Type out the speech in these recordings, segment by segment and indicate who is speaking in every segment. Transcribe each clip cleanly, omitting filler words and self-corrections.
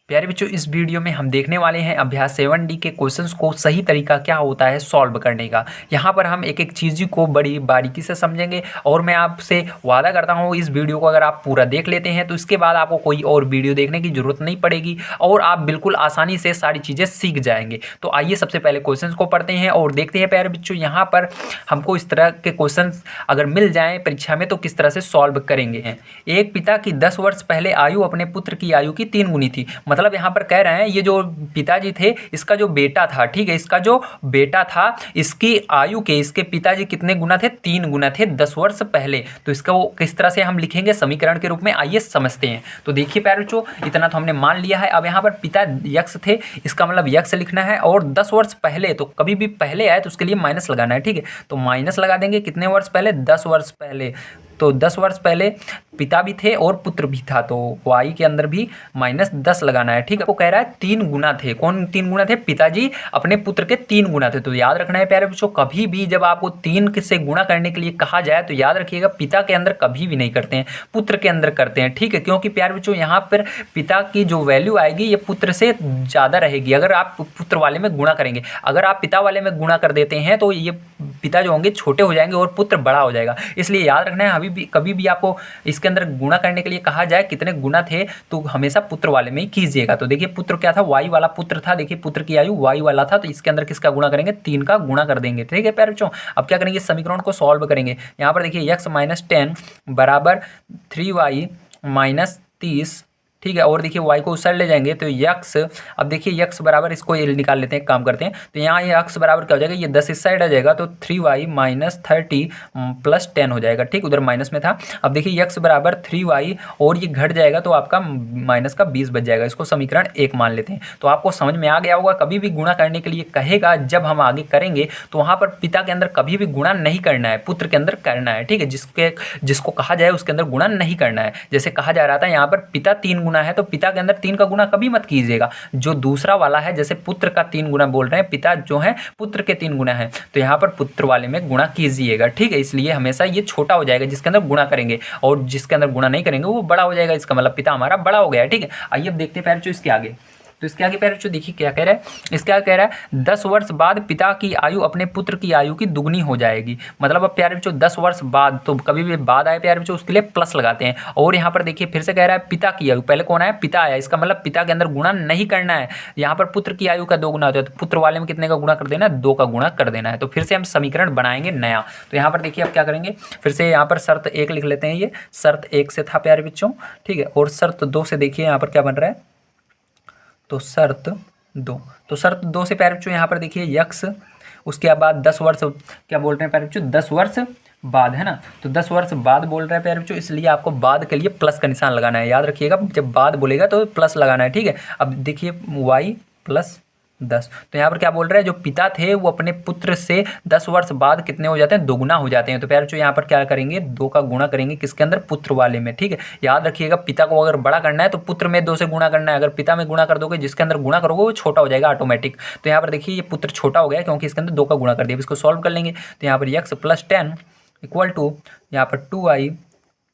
Speaker 1: प्यारे बच्चों, इस वीडियो में हम देखने वाले हैं अभ्यास 7D के क्वेश्चंस को सही तरीका क्या होता है सॉल्व करने का। यहाँ पर हम एक एक चीज़ को बड़ी बारीकी से समझेंगे और मैं आपसे वादा करता हूँ इस वीडियो को अगर आप पूरा देख लेते हैं तो इसके बाद आपको कोई और वीडियो देखने की ज़रूरत नहीं पड़ेगी और आप बिल्कुल आसानी से सारी चीज़ें सीख जाएंगे। तो आइए सबसे पहले क्वेश्चन को पढ़ते हैं और देखते हैं प्यारे बच्चों यहाँ पर हमको इस तरह के क्वेश्चन अगर मिल जाएँ परीक्षा में तो किस तरह से सॉल्व करेंगे। एक पिता की 10 वर्ष पहले आयु अपने पुत्र की आयु की 3 गुनी थी। मतलब यहाँ पर कह रहे हैं ये जो पिताजी थे इसका जो बेटा था, ठीक है, इसका जो बेटा था इसकी आयु के इसके पिताजी कितने गुना थे? 3 गुना थे 10 वर्ष पहले। तो इसका वो किस तरह से हम लिखेंगे समीकरण के रूप में, आइए समझते हैं। तो देखिए प्यारे बच्चों, इतना तो हमने मान लिया है। अब यहाँ पर पिता यक्स थे, इसका मतलब यक्स लिखना है और 10 वर्ष पहले, तो कभी भी पहले आए तो उसके लिए माइनस लगाना है, ठीक है। तो माइनस लगा देंगे कितने वर्ष पहले? 10 वर्ष पहले। तो 10 वर्ष पहले पिता भी थे और पुत्र भी था, तो वाई के अंदर भी -10 लगाना है, ठीक है। वो कह रहा है 3 गुना थे। कौन 3 गुना थे? पिताजी अपने पुत्र के 3 गुना थे। तो याद रखना है प्यारे बच्चों, कभी भी जब आपको 3 से गुणा करने के लिए कहा जाए तो याद रखिएगा पिता के अंदर कभी भी नहीं करते हैं, पुत्र के अंदर करते हैं, ठीक है। क्योंकि प्यारे बच्चों यहाँ पर पिता की जो वैल्यू आएगी ये पुत्र से ज़्यादा रहेगी अगर आप पुत्र वाले में गुणा करेंगे। अगर आप पिता वाले में गुणा कर देते हैं तो ये पिता जो होंगे छोटे हो जाएंगे और पुत्र बड़ा हो जाएगा। इसलिए याद रखना है कभी भी आपको इसके अंदर गुणा करने के लिए कहा जाए कितने गुना थे तो हमेशा पुत्र वाले में ही कीजिएगा। तो देखिए पुत्र क्या था? वाई वाला पुत्र था। देखिए पुत्र की आयु वाई वाला था, तो इसके अंदर किसका गुणा करेंगे? 3 का गुणा कर देंगे, ठीक है प्यारे बच्चों। अब क्या करेंगे? समीकरण को सॉल्व करेंगे। यहाँ पर देखिए x - 10 बराबर 3y - 30, ठीक है। और देखिए y को उस साइड ले जाएंगे तो यक्स, अब देखिए यक्स बराबर, इसको ये निकाल लेते हैं, काम करते हैं। तो यहाँ ये यक्स बराबर क्या हो जाएगा? ये 10 इस साइड आ जाएगा तो 3y - 30 + 10 हो जाएगा, ठीक। उधर माइनस में था। अब देखिए यक्स बराबर 3y और ये घट जाएगा तो आपका माइनस का 20 बच जाएगा। इसको समीकरण 1 मान लेते हैं। तो आपको समझ में आ गया होगा, कभी भी गुणा करने के लिए कहेगा जब हम आगे करेंगे तो वहाँ पर पिता के अंदर कभी भी गुणा नहीं करना है, पुत्र के अंदर करना है, ठीक है। जिसको कहा जाए उसके अंदर गुणा नहीं करना है। जैसे कहा जा रहा था यहाँ पर पिता 3 गुना है तो पिता के अंदर 3 का गुणा कभी मत कीजिएगा। जो दूसरा वाला है, जैसे पुत्र का 3 गुना बोल रहे हैं, पिता जो है पुत्र के 3 गुना है, तो यहाँ पर पुत्र वाले में गुणा कीजिएगा, ठीक है। इसलिए हमेशा ये छोटा हो जाएगा जिसके अंदर गुणा करेंगे, और जिसके अंदर गुणा नहीं करेंगे वो बड़ा हो जाएगा। इसका मतलब पिता हमारा बड़ा हो गया है, ठीक है। आइए अब देखते हैं प्यारे बच्चों इसके आगे। तो इसके आगे प्यारे बच्चों देखिए क्या कह रहा है। इसके आगे कह रहा है 10 वर्ष बाद पिता की आयु अपने पुत्र की आयु की दुगनी हो जाएगी। मतलब अब प्यारे बच्चों 10 वर्ष बाद, तो कभी भी बाद आए प्यारे बच्चों उसके लिए प्लस लगाते हैं। और यहाँ पर देखिए फिर से कह रहा है पिता की आयु, पहले कौन आया? पिता आया। इसका मतलब पिता के अंदर गुणा नहीं करना है। यहाँ पर पुत्र की आयु का 2 गुना होता है तो पुत्र वाले में कितने का गुणा कर देना है? 2 का गुणा कर देना है। तो फिर से हम समीकरण बनाएंगे नया। तो यहाँ पर देखिए अब क्या करेंगे, फिर से यहाँ पर शर्त 1 लिख लेते हैं। ये शर्त 1 से था प्यारे बच्चों, ठीक है। और शर्त 2 से देखिए यहाँ पर क्या बन रहा है, तो शर्त 2, तो शर्त 2 से प्यारे बच्चों यहाँ पर देखिए यक्स, उसके बाद 10 वर्ष, क्या बोल रहे हैं प्यारे बच्चों? 10 वर्ष बाद, है ना। तो 10 वर्ष बाद बोल रहे हैं प्यारे बच्चों, इसलिए आपको बाद के लिए प्लस का निशान लगाना है। याद रखिएगा जब बाद बोलेगा तो प्लस लगाना है, ठीक है। अब देखिए y + 10, तो यहाँ पर क्या बोल रहे हैं? जो पिता थे वो अपने पुत्र से 10 वर्ष बाद कितने हो जाते हैं? दोगुना हो जाते हैं। तो प्यारे बच्चों यहाँ पर क्या करेंगे? 2 का गुणा करेंगे किसके अंदर? पुत्र वाले में, ठीक है। याद रखिएगा पिता को अगर बड़ा करना है तो पुत्र में 2 से गुणा करना है। अगर पिता में गुणा कर दोगे, जिसके अंदर गुणा करोगे वो छोटा हो जाएगा ऑटोमेटिक। तो यहाँ पर देखिए ये पुत्र छोटा हो गया क्योंकि इसके अंदर 2 का गुणा कर दिया। इसको सॉल्व कर लेंगे तो यहाँ पर x + 10 = यहाँ पर 2y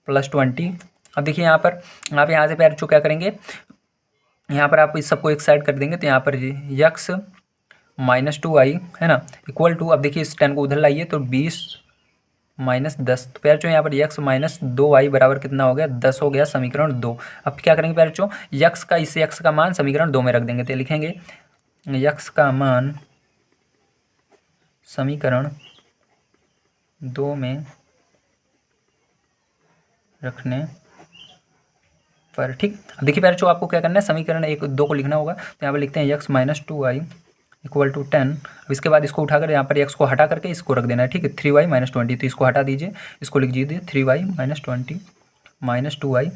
Speaker 1: + 20। अब देखिए यहाँ पर आप यहाँ से प्यारे बच्चों क्या करेंगे, यहाँ पर आप इस सबको एक साइड कर देंगे तो यहाँ पर x - 2y, है ना, = अब देखिए इस 10 को उधर लाइए तो 20 - 10। तो प्यारे बच्चों यहाँ पर x - 2y बराबर कितना हो गया? 10 हो गया, समीकरण 2। अब क्या करेंगे प्यारे बच्चों, x का मान समीकरण 2 में रख देंगे। तो लिखेंगे x का मान समीकरण 2 में रखने पर, ठीक। अब देखिए प्यारे बच्चों आपको क्या करना है, समीकरण 1 2 को लिखना होगा। तो यहाँ पर लिखते हैं x - 2y = 10। अब इसके बाद इसको उठाकर यहाँ पर x को हटा करके इसको रख देना है, ठीक है। 3y - 20, तो इसको हटा दीजिए, इसको लिख दीजिए 3y - 20 - 2y,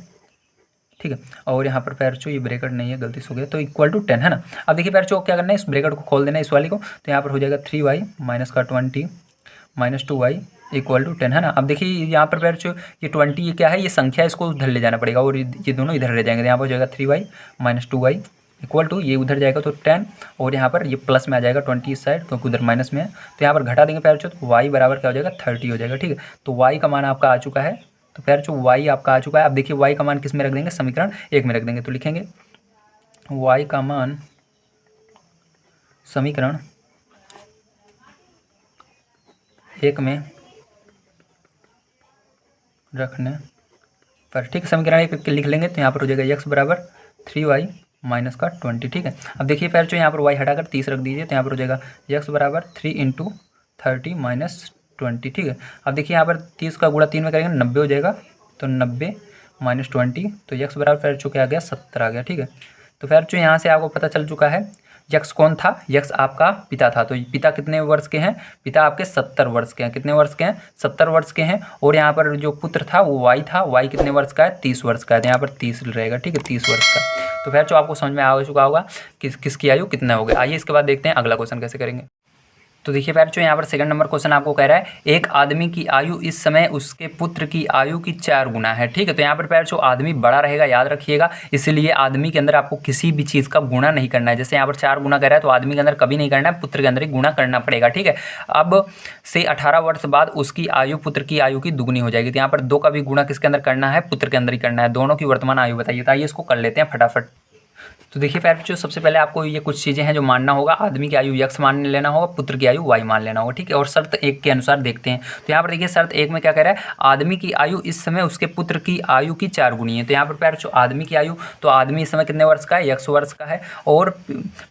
Speaker 1: ठीक है। और यहाँ पर प्यारे बच्चों ये ब्रैकेट नहीं है, गलती से हो गया, तो =10, है ना। अब देखिए प्यारे बच्चों क्या करना है, इस ब्रैकेट को खोल देना है, इस वाली को। तो यहाँ पर हो जाएगा 3y - 20 - 2y = 10, है ना। अब देखिए यहाँ पर प्यारे बच्चों ये 20 ये क्या है? ये संख्या, इसको उधर ले जाना पड़ेगा और ये दोनों इधर ले जाएंगे। तो यहाँ पर हो जाएगा 3y - 2y = ये उधर जाएगा तो 10, और यहाँ पर ये प्लस में आ जाएगा 20 इस साइड क्योंकि उधर माइनस में है। तो यहाँ पर घटा देंगे प्यारे बच्चों, तो y बराबर क्या हो जाएगा? 30 हो जाएगा, ठीक है। तो y का मान आपका आ चुका है। तो प्यारे बच्चों y आपका आ चुका है। अब देखिए y का मान किस में रख देंगे? समीकरण 1 में रख देंगे। तो लिखेंगे y का मान समीकरण 1 में रखने पर, ठीक है। समीकरण 1 लिख लेंगे तो यहाँ पर हो जाएगा x बराबर 3y माइनस का 20, ठीक है। अब देखिए पैर जो यहाँ पर y हटाकर 30 रख दीजिए तो यहाँ पर हो जाएगा x बराबर 3 × 30 माइनस 20, ठीक है। अब देखिए यहाँ पर 30 का गुणा 3 में करेंगे 90 हो जाएगा, तो 90 माइनस 20, तो x बराबर पैर जो क्या आ गया 70 आ गया, ठीक है। तो पैर जो यहाँ से आपको पता चल चुका है यक्स कौन था, यक्स आपका पिता था। तो पिता कितने वर्ष के हैं, पिता आपके 70 वर्ष के हैं। कितने वर्ष के हैं, 70 वर्ष के हैं। और यहाँ पर जो पुत्र था वो वाई था, वाई कितने वर्ष का है, 30 वर्ष का है। तो यहाँ पर 30 रहेगा, ठीक है, 30 वर्ष का। तो फिर जो आपको समझ में आ चुका होगा किसकी आयु कितना हो गया। आइए इसके बाद देखते हैं अगला क्वेश्चन कैसे करेंगे। तो देखिए बच्चों यहाँ पर सेकंड नंबर क्वेश्चन आपको कह रहा है एक आदमी की आयु इस समय उसके पुत्र की आयु की 4 गुना है, ठीक है। तो यहाँ पर बच्चों आदमी बड़ा रहेगा, याद रखिएगा, इसलिए आदमी के अंदर आपको किसी भी चीज़ का गुणा नहीं करना है। जैसे यहाँ पर 4 गुना कर रहा है तो आदमी के अंदर कभी नहीं करना है, पुत्र के अंदर ही गुणा करना पड़ेगा, ठीक है। अब से 18 वर्ष बाद उसकी आयु पुत्र की आयु की दुगनी हो जाएगी। तो यहाँ पर 2 का भी गुणा किसके अंदर करना है, पुत्र के अंदर ही करना है। दोनों की वर्तमान आयु बताइए। तो आइए इसको कर लेते हैं फटाफट। तो देखिए प्यारे बच्चों सबसे पहले आपको ये कुछ चीज़ें हैं जो मानना होगा। आदमी की आयु यक्स मान लेना होगा, पुत्र की आयु वाई मान लेना होगा, ठीक है। और शर्त 1 के अनुसार देखते हैं। तो यहाँ पर देखिए शर्त 1 में क्या कह रहा है, आदमी की आयु इस समय उसके पुत्र की आयु की 4 गुनी है। तो यहाँ पर प्यारे बच्चों आदमी की आयु, तो आदमी इस समय कितने वर्ष का है, 100 वर्ष का है, और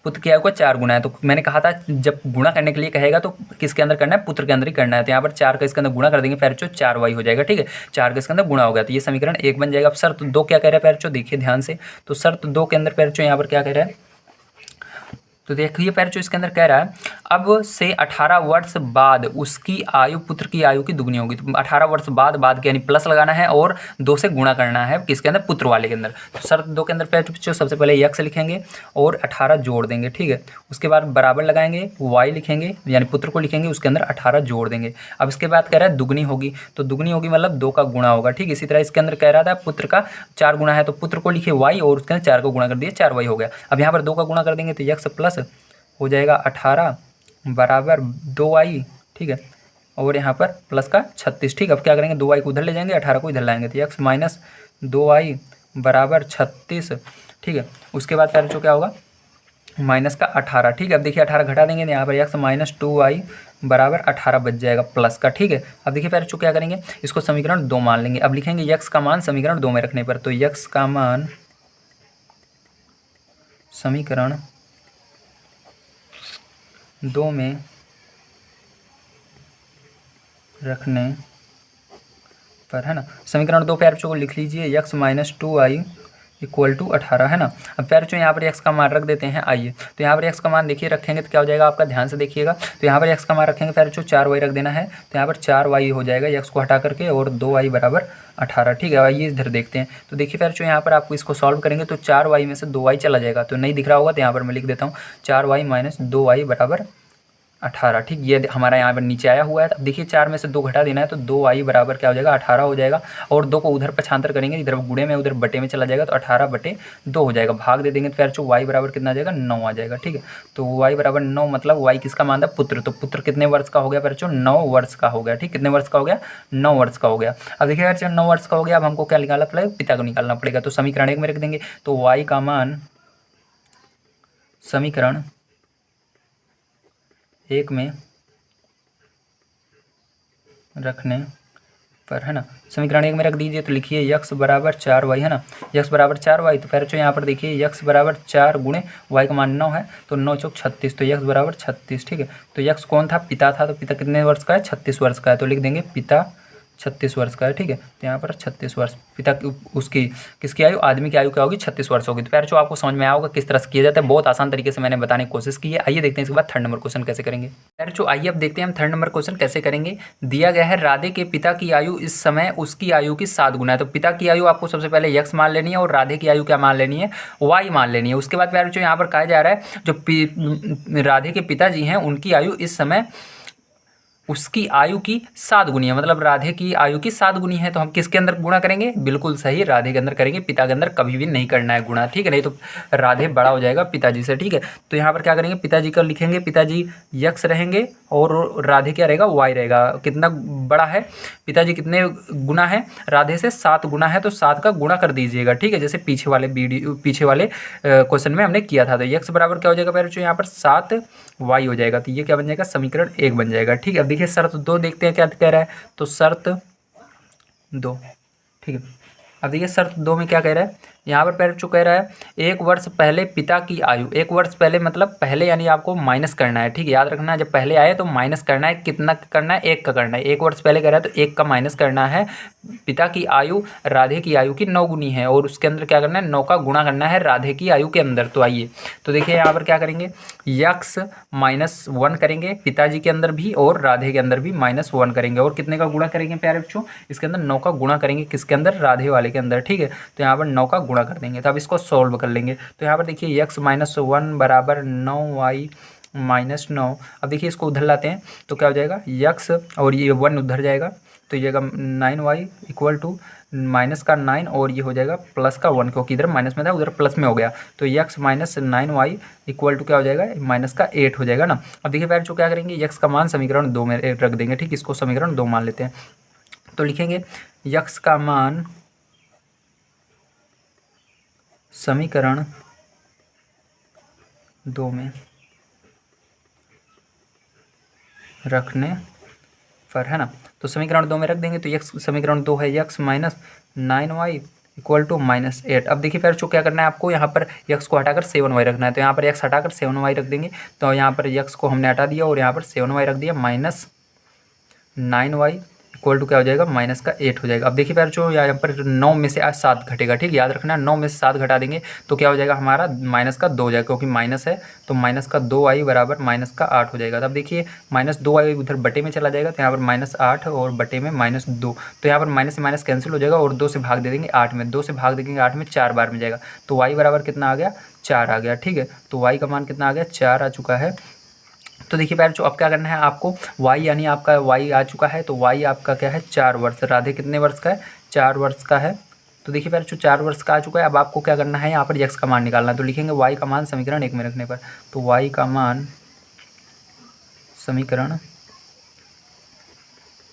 Speaker 1: पुत्र की आयु का 4 गुना है। तो मैंने कहा था जब गुणा करने के लिए कहेगा तो किसके अंदर करना है, पुत्र के अंदर ही करना है। तो यहाँ पर 4 का इसके अंदर गुणा कर देंगे प्यारे बच्चों, 4 वाई हो जाएगा, ठीक है। 4 का इसके अंदर गुणा हो गया तो ये समीकरण 1 बन जाएगा। अब शर्त 2 क्या कह रहा है प्यारे बच्चों, देखिए ध्यान से। तो शर्त 2 के अंदर प्यारे बच्चों यहाँ पर क्या कह रहा है, तो देखिए पैर जो इसके अंदर कह रहा है अब से 18 वर्ष बाद उसकी आयु पुत्र की आयु की दुगनी होगी। तो 18 वर्ष बाद के यानी प्लस लगाना है और 2 से गुणा करना है किसके अंदर, पुत्र वाले के अंदर। तो शर्त 2 के अंदर पैर जो सबसे पहले यक्स लिखेंगे और 18 जोड़ देंगे, ठीक है। उसके बाद बराबर लगाएंगे, वाई लिखेंगे यानी पुत्र को लिखेंगे, उसके अंदर 18 जोड़ देंगे। अब इसके बाद कह रहा है दुगनी होगी, तो दुगनी होगी मतलब 2 का गुणा होगा, ठीक। इसी तरह इसके अंदर कह रहा था पुत्र का 4 गुणा है तो पुत्र को लिखे वाई और उसके अंदर 4 को गुणा कर दिए, 4 वाई हो गया। अब यहाँ पर 2 का गुणा कर देंगे तो यक्स प्लस हो जाएगा 18 बराबर 2y, ठीक है। और यहाँ पर प्लस का 36, ठीक है। अब क्या करेंगे, 2y को उधर ले जाएंगे, 18 को इधर लाएंगे, तो x माइनस 2y बराबर 36, ठीक है। उसके बाद फिर जो क्या होगा, माइनस का 18, ठीक है। अब देखिए 18 घटा देंगे तो यहाँ पर x माइनस 2y बराबर 18 बच जाएगा प्लस का, ठीक है। अब देखिए फिर जो क्या करेंगे, इसको समीकरण 2 मान लेंगे। अब लिखेंगे x का मान समीकरण 2 में रखने पर, तो x का मान समीकरण 2 में रखने पर, है ना। समीकरण 2 प्यारे बच्चों को लिख लीजिए, x minus 2y equal to 18, है ना। अब प्यारे बच्चों यहाँ पर x का मान रख देते हैं, आइए। तो यहाँ पर x का मान देखिए रखेंगे तो क्या हो जाएगा आपका, ध्यान से देखिएगा। तो यहाँ पर x का मान रखेंगे प्यारे बच्चों 4y रख देना है, तो यहाँ पर 4y हो जाएगा x को हटा करके, और 2y बराबर 18, ठीक है। आइए इधर देखते हैं। तो देखिए प्यारे बच्चों यहाँ पर आपको इसको सॉल्व करेंगे तो 4y में से 2y चला जाएगा, तो नहीं दिख रहा होगा तो यहाँ पर मैं लिख देता हूँ 4y माइनस 2y बराबर 18, ठीक। ये हमारा यहाँ पर नीचे आया हुआ है। अब देखिए 4 में से 2 घटा देना है तो 2y बराबर क्या हो जाएगा, 18 हो जाएगा। और 2 को उधर पक्षांतर करेंगे, इधर गुणे में उधर बटे में चला जाएगा, तो 18/2 हो जाएगा। भाग दे देंगे तो फिर y बराबर कितना आ जाएगा, 9 आ जाएगा, ठीक है। तो y बराबर 9 मतलब y किसका मान था, पुत्र। तो पुत्र कितने वर्ष का हो गया बच्चों, 9 वर्ष का हो गया, ठीक। कितने वर्ष का हो गया, 9 वर्ष का हो गया। अब देखिए बच्चों 9 वर्ष का हो गया, अब हमको क्या निकालना पड़ेगा, पिता को निकालना पड़ेगा। तो समीकरण 1 में रख देंगे, तो y का मान समीकरण 1 में रखने पर, है ना। समीकरण 1 में रख दीजिए तो लिखिए x बराबर 4y, है ना। x बराबर 4y, तो फिर जो यहाँ पर देखिए x बराबर 4 गुणे y का मान 9 है, तो 9 चौक 36, तो x बराबर 36, ठीक है। तो x कौन था, पिता था। तो पिता कितने वर्ष का है, 36 वर्ष का है, तो लिख देंगे पिता 36 वर्ष का है, ठीक है। तो यहाँ पर 36 वर्ष पिता उसकी किसकी आयु, आदमी की आयु क्या होगी, 36 वर्ष होगी। तो प्यारे जो आपको समझ में आया होगा किस तरह से किया जाता है, बहुत आसान तरीके से मैंने बताने की कोशिश की है। आइए देखते हैं इसके बाद 3rd नंबर क्वेश्चन कैसे करेंगे। प्यारे जो आइए अब देखते हैं हम 3rd नंबर क्वेश्चन कैसे करेंगे। दिया गया है राधे के पिता की आयु इस समय उसकी आयु की 7 गुना है। तो पिता की आयु आपको सबसे पहले x मान लेनी है और राधे की आयु क्या मान लेनी है, y मान लेनी है। उसके बाद प्यारे जो यहाँ पर कहा जा रहा है जो राधे के पिताजी हैं उनकी आयु इस समय उसकी आयु की 7 गुनी है, मतलब राधे की आयु की 7 गुनी है, तो हम किसके अंदर गुणा करेंगे? बिल्कुल सही, राधे के अंदर करेंगे, पिता के अंदर कभी भी नहीं करना है गुणा, ठीक है, नहीं तो राधे बड़ा हो जाएगा पिताजी से, ठीक है। तो यहाँ पर क्या करेंगे, पिताजी का लिखेंगे, पिताजी यक्स रहेंगे और राधे क्या रहेगा, वाई रहेगा। कितना बड़ा है पिताजी, कितने गुना है राधे से? 7 गुना है, तो 7 का गुणा कर दीजिएगा, ठीक है, जैसे पीछे वाले क्वेश्चन में हमने किया था। तो यक्स बराबर क्या हो जाएगा पेरेंट्स, यहाँ पर 7 वाई हो जाएगा। तो ये क्या बन जाएगा, समीकरण 1 बन जाएगा, ठीक है। अब देखिए शर्त 2 देखते हैं क्या कह रहा है। तो शर्त 2, ठीक है। अब देखिए शर्त 2 में क्या कह रहा है, यहाँ पर पेरेंट्स जो कह रहा है 1 वर्ष पहले पिता की आयु, 1 वर्ष पहले मतलब पहले यानी आपको माइनस करना है, ठीक है, याद रखना है, जब पहले आए तो माइनस करना है। कितना करना है? 1 का करना है। 1 वर्ष पहले कह रहा है तो 1 का माइनस करना है। पिता की आयु राधे की आयु की 9 गुनी है और उसके अंदर क्या करना है, 9 का गुणा करना है राधे की आयु के अंदर। तो आइए तो देखिए यहाँ पर क्या करेंगे, यक्स -1 करेंगे पिताजी के अंदर भी और राधे के अंदर भी -1 करेंगे, और कितने का गुणा करेंगे प्यारे बच्चों, इसके अंदर 9 का गुणा करेंगे, किसके अंदर, राधे वाले के अंदर, ठीक है। तो यहाँ पर 9 का गुणा कर देंगे। तो अब इसको सॉल्व कर लेंगे। तो यहाँ पर देखिए यक्स -1 बराबर 9y -9। अब देखिए इसको उधर लाते हैं तो क्या हो जाएगा, यक्स और ये 1 उधर जाएगा तो ये 9y इक्वल टू माइनस का 9 और ये हो जाएगा प्लस का 1, क्योंकि इधर माइनस में था उधर प्लस में हो गया। तो यक्स -9y इक्वल टू क्या हो जाएगा, माइनस का 8 हो जाएगा ना। अब देखिए पेरेंट्स क्या करेंगे, यक्स का मान समीकरण 2 में रख देंगे, ठीक, इसको समीकरण 2 मान लेते हैं। तो लिखेंगे यक्स का मान समीकरण 2 में रखने पर, है ना। तो समीकरण 2 में रख देंगे। तो यक्स समीकरण 2 है यक्स -9y इक्वल टू -8। अब देखिए फिर जो क्या करना है आपको, यहाँ पर यक्स को हटाकर 7y रखना है। तो यहाँ पर यक्स हटाकर 7y रख देंगे। तो यहाँ पर यक्स को हमने हटा दिया और यहाँ पर 7y रख दिया, -9y इक्वल टू क्या हो जाएगा, माइनस का 8 हो जाएगा। अब देखिए फिर जो यहाँ पर 9 में से आज 7 घटेगा, ठीक, याद रखना 9 में से 7 घटा देंगे तो क्या हो जाएगा हमारा, माइनस का 2 हो जाएगा, क्योंकि माइनस है तो माइनस का 2y बराबर माइनस का 8 हो जाएगा। तब देखिए -2y उधर बटे में चला जाएगा, तो यहाँ पर -8 और बटे में -2। तो यहाँ पर माइनस से माइनस कैंसिल हो जाएगा और 2 से भाग दे देंगे 8 में, 2 से भाग देंगे 8 में 4 बार में जाएगा। तो y बराबर कितना आ गया, 4 आ गया, ठीक है। तो y का मान कितना आ गया, 4 आ चुका है। तो देखिए पैर, जो अब क्या करना है आपको, y यानी आपका y आ चुका है। तो y आपका क्या है, 4 वर्ष। राधे कितने वर्ष का है, 4 वर्ष का है। तो देखिए पैर, जो 4 वर्ष का आ चुका है, अब आपको क्या करना है, यहाँ पर x का मान निकालना है। तो लिखेंगे y का मान समीकरण 1 में रखने पर। तो y का मान समीकरण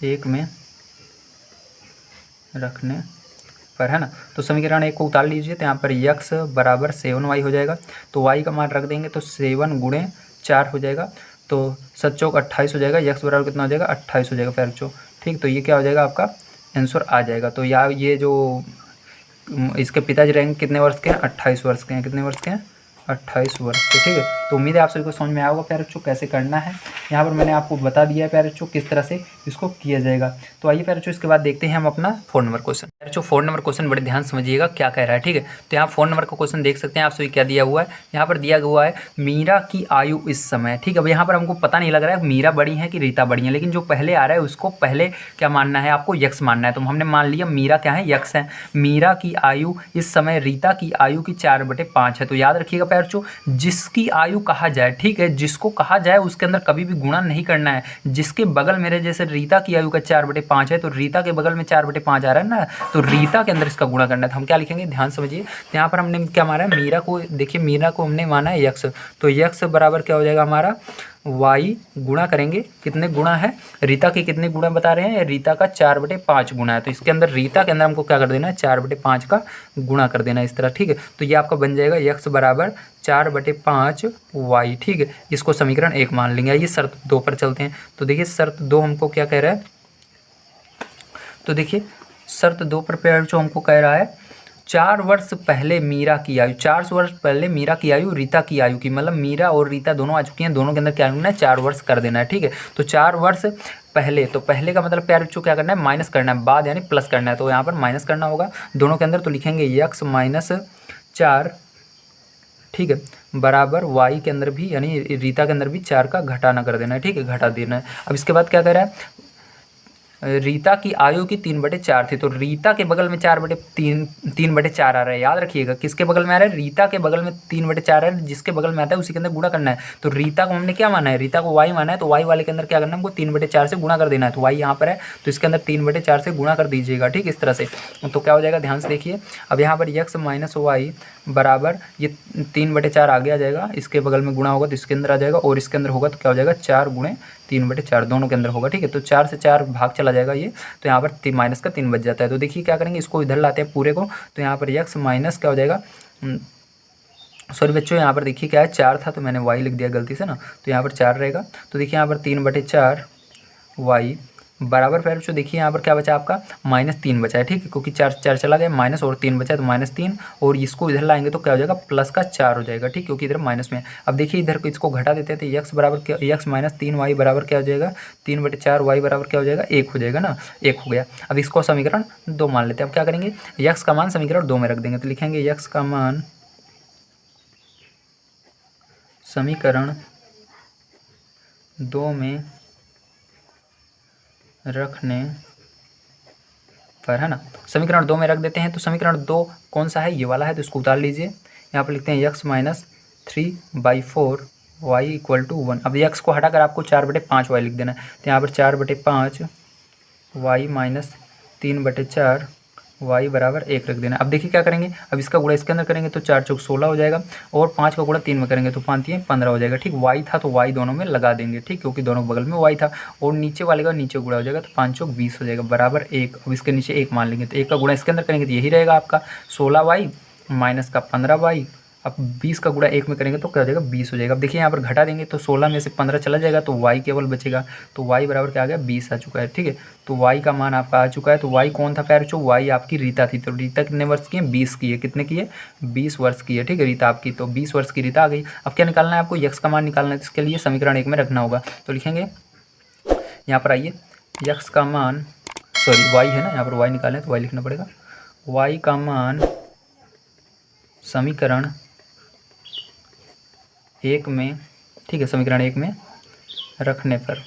Speaker 1: 1 में रखने पर, है ना। तो समीकरण 1 को उतार लीजिए। तो यहाँ पर x बराबर 7y हो जाएगा। तो y का मान रख देंगे तो 7 गुणे 4 हो जाएगा। तो 7 चौक 28 हो जाएगा। यक्स बराबर कितना हो जाएगा, 28 हो जाएगा पैर चो, ठीक। तो ये क्या हो जाएगा, आपका आंसर आ जाएगा। तो या ये जो इसके पिताजी रहेंगे कितने वर्ष के हैं, 28 वर्ष के हैं। कितने वर्ष के हैं, 28 वर्ष के, ठीक है। तो उम्मीद है आप सभी को समझ में आया होगा प्यारे बच्चों कैसे करना है। यहाँ पर मैंने आपको बता दिया है प्यारे बच्चों किस तरह से इसको किया जाएगा। तो आइए प्यारे बच्चों इसके बाद देखते हैं हम अपना 4 नंबर क्वेश्चन। प्यारे बच्चों 4 नंबर क्वेश्चन बड़े ध्यान समझिएगा क्या कह रहा है, ठीक है। तो यहाँ 4 नंबर का क्वेश्चन देख सकते हैं आप सभी, क्या दिया हुआ है, यहाँ पर दिया हुआ है मीरा की आयु इस समय, ठीक है। अब यहाँ पर हमको पता नहीं लग रहा है मीरा बड़ी है कि रीता बड़ी है, लेकिन जो पहले आ रहा है उसको पहले क्या मानना है, आपको यक्स मानना है। तो हमने मान लिया मीरा क्या है, यक्स है। मीरा की आयु इस समय रीता की आयु की 4/5 है। तो याद रखिएगा प्यारे बच्चों, जिसकी आयु कहा जाए, ठीक है, जिसको कहा जाए उसके अंदर कभी भी गुणा नहीं करना है। जिसके बगल मेरे जैसे रीता की आयु का 4/5 है, तो रीता के बगल में 4/5 आ रहा है ना, तो रीता के अंदर इसका गुणा करना है। तो हम क्या लिखेंगे, ध्यान समझिए। यहाँ पर हमने क्या माना है, मीरा को, देखिए मीरा को हमने माना है यक्स। तो यक्स बराबर क्या हो जाएगा हमारा, y गुणा करेंगे, कितने गुणा है, रीता के कितने गुणा बता रहे हैं, रीता का 4/5 गुणा है। तो इसके अंदर रीता के अंदर हमको क्या कर देना है, 4/5 का गुणा कर देना है इस तरह, ठीक है। तो ये आपका बन जाएगा यक्स बराबर 4/5 y, ठीक है। इसको समीकरण 1 मान लेंगे। आइए शर्त 2 पर चलते हैं। तो देखिए शर्त 2 हमको क्या कह रहा है, तो देखिए शर्त 2 पर जो हमको कह रहा है 4 वर्ष पहले मीरा की आयु, 4 वर्ष पहले मीरा की आयु रीता की आयु की, मतलब मीरा और रीता दोनों आ चुकी हैं, दोनों के अंदर क्या करना है, 4 वर्ष कर देना है, ठीक है। तो 4 वर्ष पहले, तो पहले का मतलब प्यारे बच्चों क्या करना है, माइनस करना है, बाद यानी प्लस करना है। तो यहाँ पर माइनस करना होगा दोनों के अंदर। तो लिखेंगे यक्स -4, ठीक है, बराबर y के अंदर भी यानी रीता के अंदर भी 4 का घटाना कर देना है, ठीक है, घटा देना है। अब इसके बाद क्या कह रहा है, रीता की आयु की 3/4 थी, तो रीता के बगल में 3/4 आ रहा है। याद रखिएगा किसके बगल में आ रहा है, रीता के बगल में 3/4 है, जिसके बगल में आता है उसी के अंदर गुणा करना है। तो रीता को हमने क्या माना है, रीता को वाई माना है, तो वाई वाले के अंदर क्या करना है, हमको 3/4 से गुणा कर देना है। तो वाई यहाँ पर है तो इसके अंदर 3/4 से गुणा कर दीजिएगा, ठीक इस तरह से। तो क्या हो जाएगा, ध्यान से देखिए। अब यहाँ पर x माइनस वाई बराबर ये 3/4 आगे आ जाएगा, इसके बगल में गुणा होगा तो इसके अंदर आ जाएगा, और इसके अंदर होगा तो क्या हो जाएगा 4 गुणे 3/4 दोनों के अंदर होगा, ठीक है। तो 4 से 4 भाग चला जाएगा ये, तो यहाँ पर माइनस का 3 बच जाता है। तो देखिए क्या करेंगे, इसको इधर लाते हैं पूरे को, तो यहाँ पर x माइनस क्या हो जाएगा, सॉरी बच्चों यहाँ पर देखिए क्या है, 4 था तो मैंने y लिख दिया गलती से ना, तो यहाँ पर 4 रहेगा। तो देखिए यहाँ पर 3/4 y बराबर, फिर जो देखिए यहाँ पर क्या बचा आपका -3 बचा है, ठीक है, क्योंकि 4 4 चला गया, माइनस और 3 बचा है तो -3, और इसको इधर लाएंगे तो क्या हो जाएगा प्लस का 4 हो जाएगा, ठीक, क्योंकि इधर माइनस में है। अब देखिए इधर को इसको घटा देते हैं तो x बराबर क्या, x माइनस 3y बराबर क्या हो जाएगा, 3/4 y बराबर क्या हो जाएगा 1 हो जाएगा ना, 1 हो गया। अब इसको समीकरण 2 मान लेते हैं। अब क्या करेंगे, x का मान समीकरण 2 में रख देंगे, तो लिखेंगे x का मान समीकरण 2 में रखने पर, है ना, समीकरण 2 में रख देते हैं। तो समीकरण 2 कौन सा है, ये वाला है, तो इसको उतार लीजिए। यहाँ पर लिखते हैं x minus 3/4 y equal to 1। अब x को हटाकर आपको 4/5 y लिख देना है, तो यहाँ पर 4/5 y माइनस 3/4 y बराबर 1 रख देना। अब देखिए क्या करेंगे, अब इसका गुणा इसके अंदर करेंगे तो 4 चौक 16 हो जाएगा, और 5 का गुणा 3 में करेंगे तो 5 3 15 हो जाएगा, ठीक। y था तो y दोनों में लगा देंगे, ठीक, क्योंकि दोनों बगल में y था, और नीचे वाले का नीचे गुणा हो जाएगा तो 5 चौक 20 हो जाएगा बराबर 1। अब इसके नीचे 1 मान लेंगे, तो 1 का गुणा इसके अंदर करेंगे तो यही रहेगा आपका 16y माइनस का 15y। अब 20 का गुणा 1 में करेंगे तो क्या हो जाएगा 20 हो जाएगा। अब देखिए यहाँ पर घटा देंगे तो 16 में से 15 चला जाएगा तो y केवल बचेगा, तो y बराबर क्या आ गया 20 आ चुका है, ठीक है। तो y का मान आपका आ चुका है। तो y कौन था प्यारे बच्चों, y आपकी रीता थी। तो रीता कितने वर्ष की है, 20 की है, कितने की है 20 वर्ष की है, ठीक है, रीता आपकी। तो 20 वर्ष की रीता आ गई। अब क्या निकालना है आपको, x का मान निकालना है, इसके लिए समीकरण 1 में रखना होगा। तो लिखेंगे यहाँ पर आइए, x का मान, सॉरी y है ना, यहाँ पर y निकालना है तो y लिखना पड़ेगा, y का मान समीकरण 1 में, ठीक है, समीकरण 1 में रखने पर,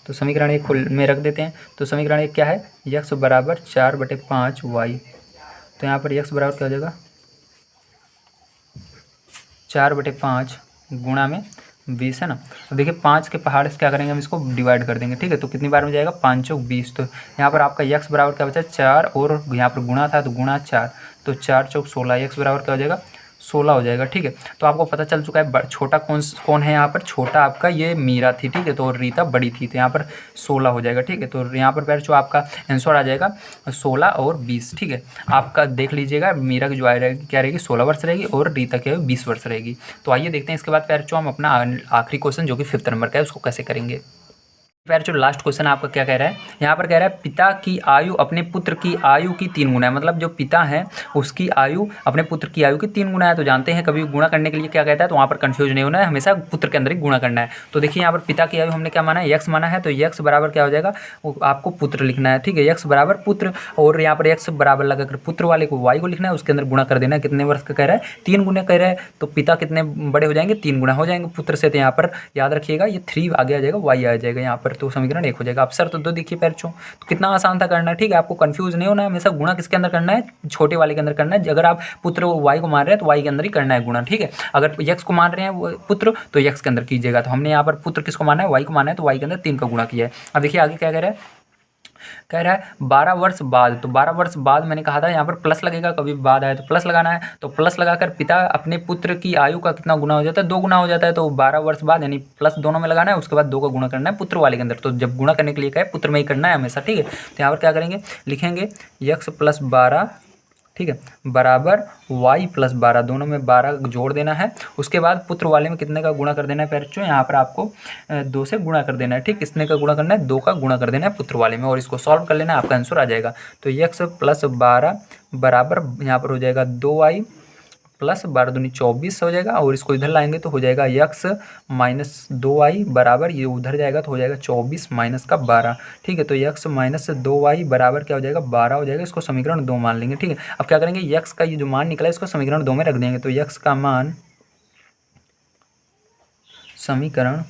Speaker 1: तो समीकरण 1 में रख देते हैं। तो समीकरण 1 क्या है, x बराबर 4/5 y, तो यहाँ पर x बराबर क्या हो जाएगा 4/5 गुणा में 20, है ना। तो देखिए 5 के पहाड़ से क्या करेंगे, हम इसको डिवाइड कर देंगे, ठीक है। तो कितनी बार में जाएगा 5 चौक 20, तो यहाँ पर आपका x बराबर क्या बचा 4, और यहाँ पर गुणा था तो गुणा 4, तो 4 चौक 16, x बराबर क्या हो जाएगा 16 हो जाएगा, ठीक है। तो आपको पता चल चुका है छोटा कौन है यहाँ पर, छोटा आपका ये मीरा थी, ठीक है, तो रीता बड़ी थी, तो यहाँ पर 16 हो जाएगा, ठीक है। तो यहाँ पर पैर जो आपका आंसर आ जाएगा 16 और 20, ठीक है। आपका देख लीजिएगा, मीरा की जो रहेगी क्या रहेगी 16 वर्ष रहेगी, और रीता की 20 वर्ष रहेगी। तो आइए देखते हैं इसके बाद पैर जो हम अपना आखिरी क्वेश्चन जो कि 5th नंबर का है उसको कैसे करेंगे। पैर जो लास्ट क्वेश्चन आपका क्या कह रहा है, यहाँ पर कह रहा है पिता की आयु अपने पुत्र की आयु की 3 गुना है, मतलब जो पिता है उसकी आयु अपने पुत्र की आयु की 3 गुना है। तो जानते हैं कभी गुणा करने के लिए क्या कहता है, तो वहाँ पर कंफ्यूज नहीं होना है, हमेशा पुत्र के अंदर ही गुणा करना है। तो देखिए यहाँ पर पिता की आयु हमने क्या माना है, यक्स माना है, तो यक्स बराबर क्या हो जाएगा, आपको पुत्र लिखना है, ठीक है, यक्स बराबर पुत्र, और यहाँ पर यक्स बराबर लगाकर पुत्र वाले को वाई को लिखना है, उसके अंदर गुणा कर देना है। कितने वर्ष का कह रहा है 3 गुना कह रहा है, तो पिता कितने बड़े हो जाएंगे 3 गुना हो जाएंगे पुत्र से। तो यहाँ पर याद रखिएगा ये 3 आगे आ जाएगा, वाई आ जाएगा यहाँ पर, तो समीकरण 1 हो जाएगा। आप सर तो 2 देखिए पैरचों, तो कितना आसान था करना, ठीक है। आपको कंफ्यूज नहीं होना है, हमेशा गुणा किसके अंदर करना है, छोटे वाले के अंदर करना है। अगर आप पुत्र वाई को मान रहे हैं तो वाई के अंदर ही करना है गुणा, ठीक है। अगर यक्स को मान रहे हैं पुत्र तो यक्स के अंदर कीजिएगा। तो हमने यहाँ पर पुत्र किसको माना है, वाई को माना है, तो वाई के अंदर 3 का गुणा किया है। अब देखिए आगे क्या कह रहा है, कह रहा है 12 वर्ष बाद, तो 12 वर्ष बाद मैंने कहा था यहाँ पर प्लस लगेगा, कभी बाद आए तो प्लस लगाना है। तो प्लस लगाकर पिता अपने पुत्र की आयु का कितना गुना हो जाता है, 2 गुना हो जाता है। तो 12 वर्ष बाद यानी प्लस दोनों में लगाना है, उसके बाद 2 का गुणा करना है पुत्र वाले के अंदर। तो जब गुणा करने के लिए कहे पुत्र में ही करना है हमेशा, ठीक है। तो यहाँ पर क्या करेंगे, लिखेंगे x + 12, ठीक है, बराबर y + 12, दोनों में 12 जोड़ देना है। उसके बाद पुत्र वाले में कितने का गुणा कर देना है पैरचों, यहाँ पर आपको 2 से गुणा कर देना है, ठीक। कितने का गुणा करना है, 2 का गुणा कर देना है पुत्र वाले में, और इसको सॉल्व कर लेना है, आपका आंसर आ जाएगा। तो x + 12 बराबर यहाँ पर हो जाएगा 2y + 12 दूनी 24 हो जाएगा, और इसको इधर लाएंगे तो हो जाएगा x - 2y बराबर, ये उधर जाएगा तो हो जाएगा 24 - का 12, ठीक है। तो x - 2y बराबर क्या हो जाएगा 12 हो जाएगा। इसको समीकरण 2 मान लेंगे, ठीक है। अब क्या करेंगे, x का ये जो मान निकला है इसको समीकरण 2 में रख देंगे। तो x का मान समीकरण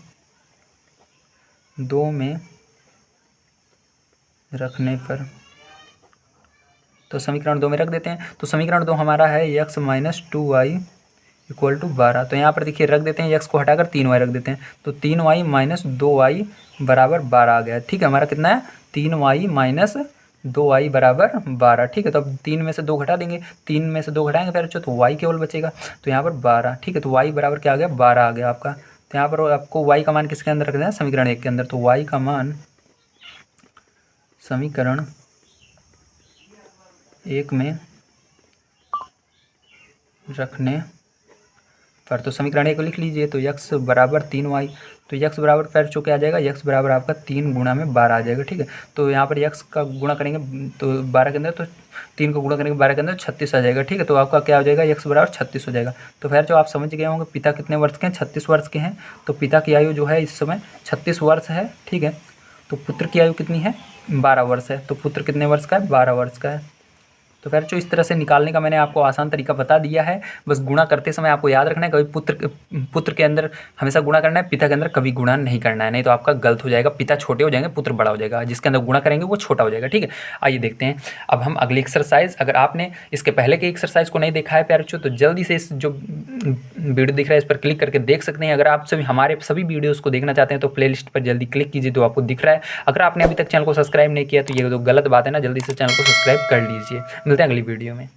Speaker 1: 2 में रखने पर, तो समीकरण 2 में रख देते हैं। तो समीकरण 2 हमारा है x minus 2y equal to 12। तो यहाँ पर देखिए रख देते हैं, x को हटाकर 3y रख देते हैं, तो 3y माइनस 2y बराबर 12 आ गया। ठीक है, हमारा कितना है 3y माइनस 2y बराबर 12। ठीक है, तो अब 3 में से 2 घटा देंगे, 3 में से 2 घटाएंगे फिर तो y केवल बचेगा, तो यहाँ पर 12। ठीक है, तो y बराबर क्या आ गया 12 आ गया आपका। तो यहाँ पर आपको y का मान किसके अंदर रख देना है, समीकरण 1 के अंदर। तो y का मान समीकरण 1 में रखने पर, तो समीकरण 1 को लिख लीजिए। तो x बराबर 3y, तो x बराबर फिर चूँकि आ जाएगा, x बराबर आपका 3 गुणा में 12 आ जाएगा। ठीक है, तो यहाँ पर x का गुणा करेंगे तो 12 के अंदर, तो 3 को गुणा करेंगे 12 के अंदर 36 आ जाएगा। ठीक है, तो आपका क्या हो जाएगा x बराबर 36 हो जाएगा। तो फिर जो आप समझ गए होंगे पिता कितने वर्ष के हैं, 36 वर्ष के हैं। तो पिता की आयु जो है इस समय 36 वर्ष है। ठीक है, तो पुत्र की आयु कितनी है 12 वर्ष है। तो पुत्र कितने वर्ष का है 12 वर्ष का है। तो फिर जो इस तरह से निकालने का मैंने आपको आसान तरीका बता दिया है। बस गुणा करते समय आपको याद रखना है, कभी पुत्र के अंदर हमेशा गुणा करना है, पिता के अंदर कभी गुणा नहीं करना है, नहीं तो आपका गलत हो जाएगा। पिता छोटे हो जाएंगे, पुत्र बड़ा हो जाएगा, जिसके अंदर गुणा करेंगे वो छोटा हो जाएगा। ठीक है, आइए देखते हैं अब हम अगली एक्सरसाइज। अगर आपने इसके पहले के एक्सरसाइज को नहीं देखा है प्यारे बच्चों, तो जल्दी से इस जो वीडियो दिख रहा है इस पर क्लिक करके देख सकते हैं। अगर आप सभी हमारे सभी वीडियोज़ को देखना चाहते हैं तो प्लेलिस्ट पर जल्दी क्लिक कीजिए, तो आपको दिख रहा है। अगर आपने अभी तक चैनल को सब्सक्राइब नहीं किया तो ये तो गलत बात है ना, जल्दी से चैनल को सब्सक्राइब कर लीजिए। मिलते हैं अगली वीडियो में।